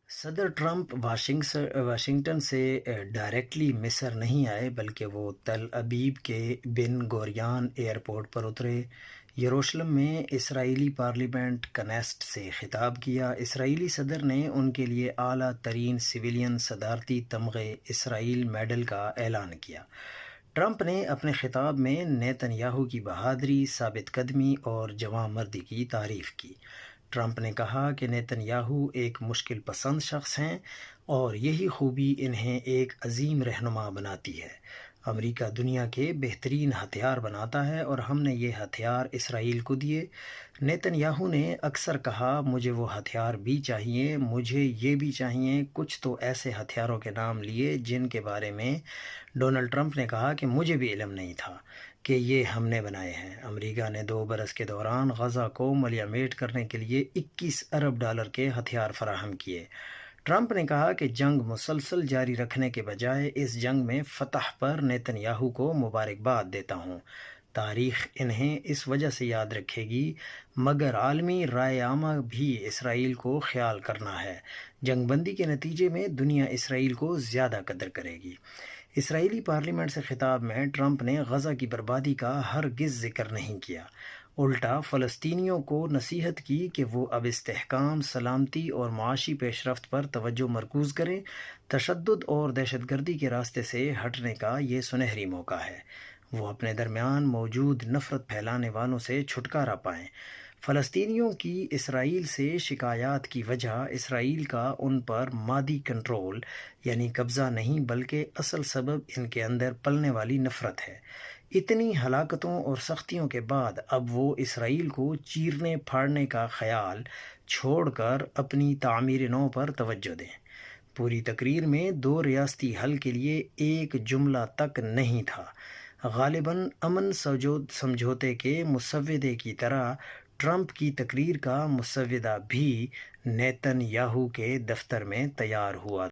صدر Trump Washington سے directly مصر نہیں آئے، بلکہ وہ تل ابیب کے بن گوریون ایئرپورٹ پر اترے۔ یروشلم میں اسرائیلی پارلیمنٹ کنیسٹ سے خطاب کیا۔ اسرائیلی صدر نے ان کے لیے اعلیٰ ترین سویلین صدارتی تمغے اسرائیل میڈل کا اعلان کیا۔ ٹرمپ نے اپنے خطاب میں نیتن یاہو کی بہادری، ثابت قدمی اور جواں مردی کی تعریف کی۔ ٹرمپ نے کہا کہ نیتن یاہو ایک مشکل پسند شخص ہیں اور یہی خوبی انہیں ایک عظیم رہنما بناتی ہے۔ امریکہ دنیا کے بہترین ہتھیار بناتا ہے اور ہم نے یہ ہتھیار اسرائیل کو دیے۔ نیتن یاہو نے اکثر کہا، مجھے وہ ہتھیار بھی چاہیے، مجھے یہ بھی چاہیے۔ کچھ تو ایسے ہتھیاروں کے نام لیے جن کے بارے میں ڈونلڈ ٹرمپ نے کہا کہ مجھے بھی علم نہیں تھا کہ یہ ہم نے بنائے ہیں۔ امریکہ نے 2 برس کے دوران غزہ کو ملیامیٹ کرنے کے لیے $21 ارب کے ہتھیار فراہم کیے۔ ٹرمپ نے کہا کہ جنگ مسلسل جاری رکھنے کے بجائے اس جنگ میں فتح پر نیتن یاہو کو مبارکباد دیتا ہوں۔ تاریخ انہیں اس وجہ سے یاد رکھے گی، مگر عالمی رائے عامہ بھی اسرائیل کو خیال کرنا ہے۔ جنگ بندی کے نتیجے میں دنیا اسرائیل کو زیادہ قدر کرے گی۔ اسرائیلی پارلیمنٹ سے خطاب میں ٹرمپ نے غزہ کی بربادی کا ہرگز ذکر نہیں کیا، الٹا فلسطینیوں کو نصیحت کی کہ وہ اب استحکام، سلامتی اور معاشی پیش رفت پر توجہ مرکوز کریں۔ تشدد اور دہشت گردی کے راستے سے ہٹنے کا یہ سنہری موقع ہے، وہ اپنے درمیان موجود نفرت پھیلانے والوں سے چھٹکارا پائیں۔ فلسطینیوں کی اسرائیل سے شکایات کی وجہ اسرائیل کا ان پر مادی کنٹرول یعنی قبضہ نہیں، بلکہ اصل سبب ان کے اندر پلنے والی نفرت ہے۔ اتنی ہلاکتوں اور سختیوں کے بعد اب وہ اسرائیل کو چیرنے پھاڑنے کا خیال چھوڑ کر اپنی تعمیر نو پر توجہ دیں۔ پوری تقریر میں 2 ریاستی حل کے لیے ایک جملہ تک نہیں تھا۔ غالباً امن سمجھوتے کے مسودے کی طرح ٹرمپ کی تقریر کا مسودہ بھی نیتن یاہو کے دفتر میں تیار ہوا۔